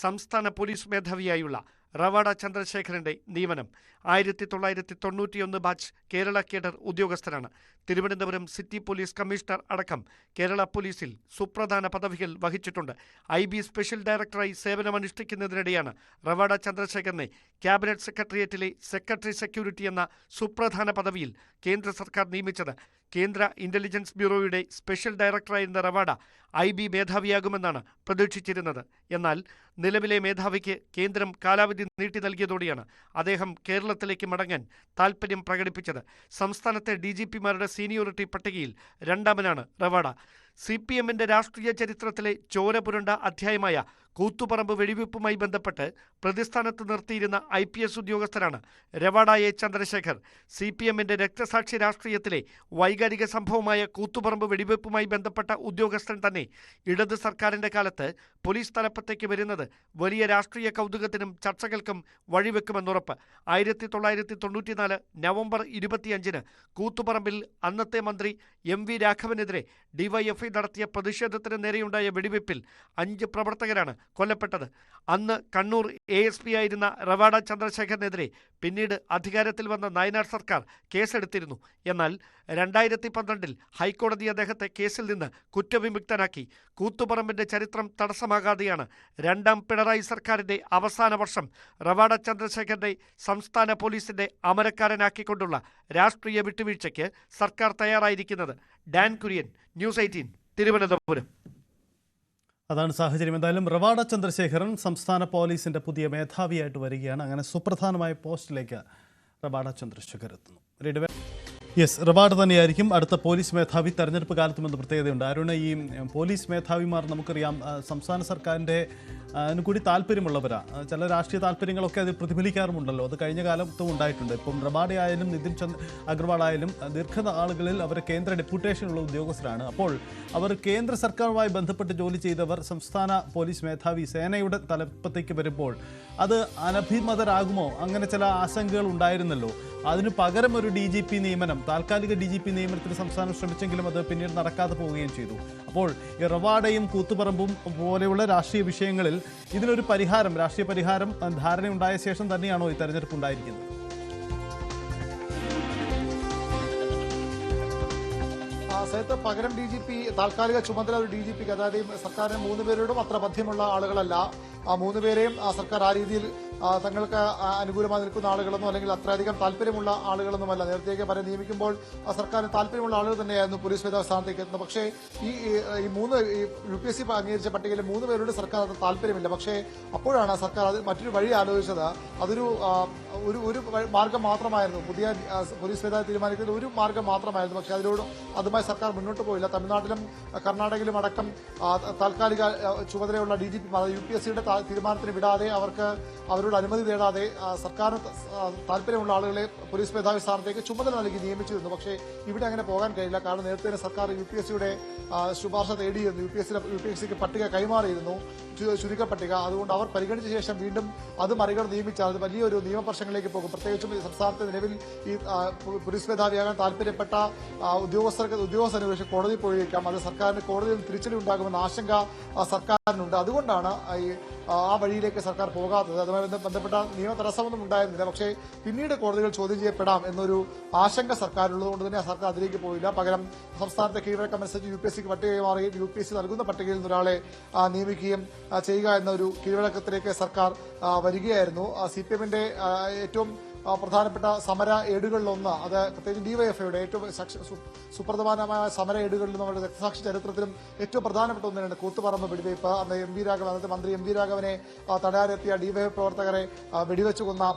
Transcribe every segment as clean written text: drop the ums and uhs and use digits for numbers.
സംസ്ഥാന പോലീസ് മേധാവിയായുള്ള റവാഡ ചന്ദ്രശേഖരന്റെ നിയമനം. 1991 ബാച്ച് കേരള കേഡർ ഉദ്യോഗസ്ഥനാണ്. തിരുവനന്തപുരം സിറ്റി പോലീസ് കമ്മീഷണർ അടക്കം കേരള പോലീസിൽ സുപ്രധാന പദവികൾ വഹിച്ചിട്ടുണ്ട്. IB സ്പെഷ്യൽ ഡയറക്ടറായി സേവനമനുഷ്ഠിക്കുന്നതിനിടെയാണ് റവാഡ ചന്ദ്രശേഖരനെ ക്യാബിനറ്റ് സെക്രട്ടേറിയറ്റിലെ സെക്രട്ടറി സെക്യൂരിറ്റി എന്ന സുപ്രധാന പദവിയിൽ കേന്ദ്ര സർക്കാർ നിയമിച്ചത്. കേന്ദ്ര ഇന്റലിജൻസ് ബ്യൂറോയുടെ സ്പെഷ്യൽ ഡയറക്ടറായിരുന്ന റവാഡ IB മേധാവിയാകുമെന്നാണ് പ്രതീക്ഷിച്ചിരുന്നത്. എന്നാൽ നിലവിലെ മേധാവിക്ക് കേന്ദ്രം കാലാവധി നീട്ടി നൽകിയതോടെയാണ് അദ്ദേഹം കേരളത്തിലേക്ക് മടങ്ങാൻ താൽപ്പര്യം പ്രകടിപ്പിച്ചത്. സംസ്ഥാനത്തെ DGPമാരുടെ സീനിയോറിറ്റി പട്ടികയിൽ രണ്ടാമനാണ് റവാഡ. CPMന്റെ രാഷ്ട്രീയ ചരിത്രത്തിലെ ചോര പുരണ്ട അധ്യായമായ കൂത്തുപറമ്പ് വെടിവെപ്പുമായി ബന്ധപ്പെട്ട് പ്രതിസ്ഥാനത്ത് നിർത്തിയിരുന്ന IPS ഉദ്യോഗസ്ഥരാണ് റവാഡ എ ചന്ദ്രശേഖർ. CPMന്റെ രക്തസാക്ഷി രാഷ്ട്രീയത്തിലെ വൈകാരിക സംഭവമായ കൂത്തുപറമ്പ് വെടിവെപ്പുമായി ബന്ധപ്പെട്ട ഉദ്യോഗസ്ഥൻ തന്നെ ഇടത് സർക്കാരിന്റെ കാലത്ത് പോലീസ് തലപ്പത്തേക്ക് വരുന്നത് വലിയ രാഷ്ട്രീയ കൗതുകത്തിനും ചർച്ചകൾക്കും വഴിവെക്കുമെന്നുറപ്പ്. 1994 നവംബർ 25 കൂത്തുപറമ്പിൽ അന്നത്തെ മന്ത്രി MV രാഘവനെതിരെ DYFI നടത്തിയ പ്രതിഷേധത്തിന് നേരെയുണ്ടായ വെടിവെപ്പിൽ 5 പ്രവർത്തകരാണ് കൊല്ലപ്പെട്ടത്. അന്ന് കണ്ണൂർ ASP ആയിരുന്ന റവാഡ ചന്ദ്രശേഖരനെതിരെ പിന്നീട് അധികാരത്തിൽ വന്ന നയനാർ സർക്കാർ കേസെടുത്തിരുന്നു. എന്നാൽ 2012 ഹൈക്കോടതി അദ്ദേഹത്തെ കേസിൽ നിന്ന് കുറ്റവിമുക്തനാക്കി. കൂത്തുപറമ്പിന്റെ ചരിത്രം തടസ്സമാകാതെയാണ് രണ്ടാം പിണറായി സർക്കാരിന്റെ അവസാന വർഷം റവാഡ ചന്ദ്രശേഖരനെ സംസ്ഥാന പോലീസിന്റെ അമരക്കാരനാക്കിക്കൊണ്ടുള്ള രാഷ്ട്രീയ വിട്ടുവീഴ്ചയ്ക്ക് സർക്കാർ തയ്യാറായിരിക്കുന്നത്. Dan Kurian, news 18, Thiruvananthapuram. അതാണ് സാഹചര്യം. എന്തായാലും റവാഡ ചന്ദ്രശേഖരൻ സംസ്ഥാന പോലീസിന്റെ പുതിയ മേധാവിയായിട്ട് വരികയാണ്. അങ്ങനെ സുപ്രധാനമായ പോസ്റ്റിലേക്ക് റവാഡ ചന്ദ്രശേഖർ എത്തുന്നു. റവാഡ തന്നെയായിരിക്കും അടുത്ത പോലീസ് മേധാവി. തെരഞ്ഞെടുപ്പ് കാലത്തുമെന്ന് പ്രത്യേകതയുണ്ട്. അരുണ്, ഈ പോലീസ് മേധാവിമാർ നമുക്കറിയാം സംസ്ഥാന സർക്കാരിൻ്റെ കൂടി താല്പര്യമുള്ളവരാണ്. ചില രാഷ്ട്രീയ താല്പര്യങ്ങളൊക്കെ അതിൽ പ്രതിഫലിക്കാറുമുണ്ടല്ലോ. അത് കഴിഞ്ഞ കാലത്തും ഉണ്ടായിട്ടുണ്ട്. ഇപ്പം റവാഡ ആയാലും നിതിൻ അഗർവാൾ ആയാലും ദീർഘനാളുകളിൽ അവർ കേന്ദ്ര ഡെപ്യൂട്ടേഷനുള്ള ഉദ്യോഗസ്ഥരാണ്. അപ്പോൾ അവർ കേന്ദ്ര സർക്കാരുമായി ബന്ധപ്പെട്ട് ജോലി ചെയ്തവർ സംസ്ഥാന പോലീസ് മേധാവി സേനയുടെ തലപ്പത്തേക്ക് വരുമ്പോൾ അത് അനഭിമതരാകുമോ? അങ്ങനെ ചില ആശങ്കകൾ ഉണ്ടായിരുന്നല്ലോ. അതിന് പകരം ഒരു DGP നിയമനം, താൽക്കാലിക DGP നിയമനത്തിന് സംസ്ഥാനം ശ്രമിച്ചെങ്കിലും അത് പിന്നീട് നടക്കാതെ പോവുകയും ചെയ്തു. അപ്പോൾ ഈ റവാഡയും കൂത്തുപറമ്പും പോലെയുള്ള രാഷ്ട്രീയ വിഷയങ്ങളിൽ ഇതിനൊരു പരിഹാരം, രാഷ്ട്രീയ പരിഹാരം ധാരണയുണ്ടായ ശേഷം തന്നെയാണോ ഈ തെരഞ്ഞെടുപ്പ് ഉണ്ടായിരിക്കുന്നത്? പകരം DGP, താൽക്കാലിക ചുമതല ഒരു DGPക്ക്, അതായത് സർക്കാരിന് 3 പേരോടും അത്ര ബധ്യമുള്ള ആളുകളല്ല. ആ 3 പേരെയും സർക്കാർ ആ രീതിയിൽ തങ്ങൾക്ക് അനുകൂലമായി നിൽക്കുന്ന ആളുകളൊന്നും അല്ലെങ്കിൽ അത്രയധികം താല്പര്യമുള്ള ആളുകളൊന്നുമല്ല. നേരത്തേക്ക് നിയമിക്കുമ്പോൾ സർക്കാരിന് താല്പര്യമുള്ള ആളുകൾ തന്നെയായിരുന്നു പോലീസ് മേധാവി സ്ഥാനത്തേക്ക് എത്തുന്നത്. പക്ഷേ ഈ 3 UPSC അംഗീകരിച്ച പട്ടികയിൽ 3 പേരോട് സർക്കാർ അത് താല്പര്യമില്ല. പക്ഷേ അപ്പോഴാണ് സർക്കാർ അത് മറ്റൊരു വഴി ആലോചിച്ചത്. അതൊരു ഒരു മാർഗം മാത്രമായിരുന്നു. പുതിയ പോലീസ് മേധാവി തീരുമാനിക്കുന്നത് ഒരു മാർഗം മാത്രമായിരുന്നു. പക്ഷേ അതുമായി സർക്കാർ മുന്നോട്ട് പോയില്ല. തമിഴ്നാട്ടിലും കർണാടകയിലും അടക്കം താൽക്കാലിക ചുമതലയുള്ള DGP UPSCയുടെ തീരുമാനത്തിന് വിടാതെ അവരുടെ അനുമതി തേടാതെ സർക്കാരിന് താല്പര്യമുള്ള ആളുകളെ പോലീസ് മേധാവി സ്ഥാനത്തേക്ക് ചുമതല നൽകി നിയമിച്ചിരുന്നു. പക്ഷേ ഇവിടെ അങ്ങനെ പോകാൻ കഴിയില്ല. കാരണം നേരത്തെ തന്നെ സർക്കാർ UPSCയുടെ ശുപാർശ തേടിയിരുന്നു. UPSCക്ക് പട്ടിക കൈമാറിയിരുന്നു, ചുരുക്കപ്പട്ടിക. അതുകൊണ്ട് അവർ പരിഗണിച്ച ശേഷം വീണ്ടും അത് മറികടന്ന് നിയമിച്ചാൽ അത് വലിയൊരു നിയമപ്രശ്നങ്ങളിലേക്ക് പോകും. പ്രത്യേകിച്ചും ഈ സംസ്ഥാനത്തെ നിലവിൽ ഈ പോലീസ് മേധാവിയാകാൻ താല്പര്യപ്പെട്ട ഉദ്യോഗസ്ഥരെ കോടതി പോയേക്കാം. അത് സർക്കാരിന് കോടതിയിൽ തിരിച്ചടി ഉണ്ടാകുമെന്ന ആശങ്ക സർക്കാരിനുണ്ട്. അതുകൊണ്ടാണ് ആ വഴിയിലേക്ക് സർക്കാർ പോകാത്തത്. അതുമായി ബന്ധപ്പെട്ട നിയമ തടസ്സമൊന്നും ഉണ്ടായിരുന്നില്ല. പക്ഷേ പിന്നീട് കോടതികൾ ചോദ്യം ചെയ്യപ്പെടാം എന്നൊരു ആശങ്ക സർക്കാരുള്ളതുകൊണ്ട് തന്നെ സർക്കാർ അതിലേക്ക് പോയില്ല. പകരം സംസ്ഥാനത്തെ കീഴ്വഴക്കം അനുസരിച്ച് UPSCക്ക് പട്ടിക കൈമാറുകയും UPSC നൽകുന്ന പട്ടികയിൽ നിന്ന് ഒരാളെ നിയമിക്കുകയും ചെയ്യുക എന്ന ഒരു കീഴ്വഴക്കത്തിലേക്ക് സർക്കാർ വരികയായിരുന്നു. CPMന്റെ ഏറ്റവും പ്രധാനപ്പെട്ട സമര ഏടുകളിലൊന്ന്, അത് പ്രത്യേകിച്ച് DYFIയുടെ ഏറ്റവും സുപ്രധാനമായ സമര ഏടുകളിലും നമ്മുടെ രക്തസാക്ഷി ചരിത്രത്തിലും ഏറ്റവും പ്രധാനപ്പെട്ട ഒന്നിനാണ് കൂത്തുപറമ്പ് വെടിവയ്പ്. അന്ന് അന്നത്തെ മന്ത്രി MV രാഘവനെ തടയാനെത്തിയ DYFI പ്രവർത്തകരെ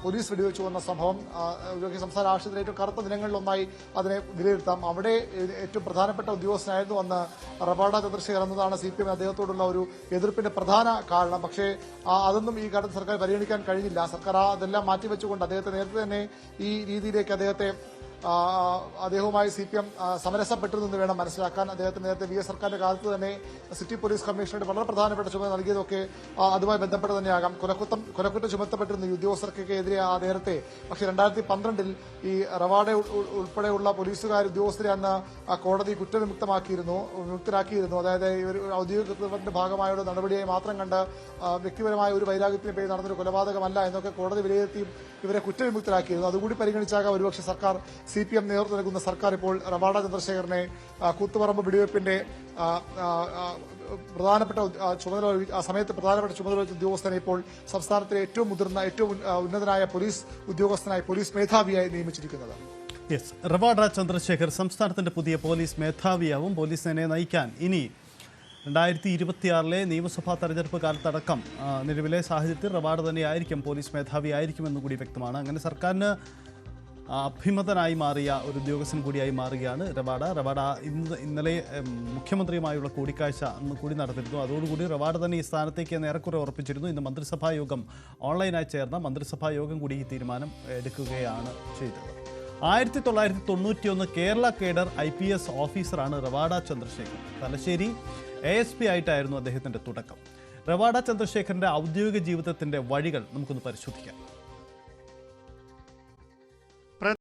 പോലീസ് വെടിവെച്ചു കൊന്ന സംഭവം സംസ്ഥാന രാഷ്ട്രീയത്തിലെ ഏറ്റവും കറുത്ത ദിനങ്ങളിലൊന്നായി അതിനെ വിലയിരുത്താം. അവിടെ ഏറ്റവും പ്രധാനപ്പെട്ട ഉദ്യോഗസ്ഥനായിരുന്നു അന്ന് റവാഡ ചന്ദ്രശേഖർ എന്നതാണ് CPM അദ്ദേഹത്തോടുള്ള ഒരു എതിർപ്പിന്റെ പ്രധാന കാരണം. പക്ഷേ അതൊന്നും ഈ ഘട്ടത്തിൽ സർക്കാർ പരിഗണിക്കാൻ കഴിഞ്ഞില്ല. സർക്കാർ അതെല്ലാം മാറ്റിവെച്ചുകൊണ്ട് അദ്ദേഹത്തെ നേരത്തെ തന്നെ ഈ രീതിയിലേക്ക് അദ്ദേഹത്തെ അദ്ദേഹവുമായി CPM സമരസപ്പെട്ടിരുന്നെന്ന് വേണം മനസ്സിലാക്കാൻ. അദ്ദേഹത്തിന് നേരത്തെ VS സർക്കാരിന്റെ കാലത്ത് തന്നെ സിറ്റി പോലീസ് കമ്മീഷണറുടെ വളരെ പ്രധാനപ്പെട്ട ചുമതല നൽകിയതൊക്കെ അതുമായി ബന്ധപ്പെട്ട് തന്നെയാകാം. കൊലക്കുറ്റം ചുമത്തപ്പെട്ടിരുന്ന ഉദ്യോഗസ്ഥർക്കൊക്കെ എതിരെ ആ നേരത്തെ. പക്ഷേ 2012 ഈ റവാഡ ഉൾപ്പെടെയുള്ള പോലീസുകാർ ഉദ്യോഗസ്ഥരെ അന്ന് കോടതി വിമുക്തരാക്കിയിരുന്നു. അതായത് ഇവർ ഔദ്യോഗിക കൃത്യത്തിന്റെ ഭാഗമായുള്ള നടപടിയായി മാത്രം കണ്ട് വ്യക്തിപരമായ ഒരു വൈരാഗ്യത്തിന് പേര് നടന്നൊരു കൊലപാതകമല്ല എന്നൊക്കെ കോടതി വിലയിരുത്തിയും ഇവരെ കുറ്റവിമുക്തരാക്കിയിരുന്നു. അതുകൂടി പരിഗണിച്ചാകാം ഒരുപക്ഷെ സർക്കാർ CPM നേതൃത്വം നൽകുന്ന സർക്കാർ ഇപ്പോൾ റവാഡ ചന്ദ്രശേഖരനെ കൂത്തുപറമ്പ് വെടിവെപ്പിന്റെ പ്രധാനപ്പെട്ട ചുമതല ഉദ്യോഗസ്ഥനെ ഇപ്പോൾ സംസ്ഥാനത്തിലെ ഏറ്റവും മുതിർന്ന ഏറ്റവും ഉന്നതനായ പോലീസ് ഉദ്യോഗസ്ഥനായി പോലീസ് മേധാവിയായി നിയമിച്ചിരിക്കുന്നത്. യെസ്, റവാഡ ചന്ദ്രശേഖർ സംസ്ഥാനത്തിന്റെ പുതിയ പോലീസ് മേധാവിയാവും. പോലീസ് സേനയെ നയിക്കാൻ ഇനി 2026 നിയമസഭാ തെരഞ്ഞെടുപ്പ് കാലത്തടക്കം നിലവിലെ സാഹചര്യത്തിൽ റവാഡ തന്നെയായിരിക്കും പോലീസ് മേധാവിയായിരിക്കുമെന്ന് കൂടി വ്യക്തമാണ്. അങ്ങനെ സർക്കാരിന് അഭിമതനായി മാറിയ ഒരു ഉദ്യോഗസ്ഥൻ കൂടിയായി മാറുകയാണ് റവാഡ. ഇന്നലെ മുഖ്യമന്ത്രിയുമായുള്ള കൂടിക്കാഴ്ച അന്ന് കൂടി നടന്നിരുന്നു. അതോടുകൂടി റവാഡ തന്നെ ഈ സ്ഥാനത്തേക്ക് ഏറെക്കുറെ ഉറപ്പിച്ചിരുന്നു. ഇന്ന് മന്ത്രിസഭാ യോഗം ഓൺലൈനായി ചേർന്ന മന്ത്രിസഭാ യോഗം കൂടി ഈ തീരുമാനം എടുക്കുകയാണ് ചെയ്തത്. 1991 കേരള കേഡർ IPS ഓഫീസറാണ് റവാഡ ചന്ദ്രശേഖർ. തലശ്ശേരി ASP ആയിട്ടായിരുന്നു അദ്ദേഹത്തിന്റെ തുടക്കം. റവാഡ ചന്ദ്രശേഖരന്റെ ഔദ്യോഗിക ജീവിതത്തിന്റെ വഴികൾ നമുക്കൊന്ന് പരിശോധിക്കാം.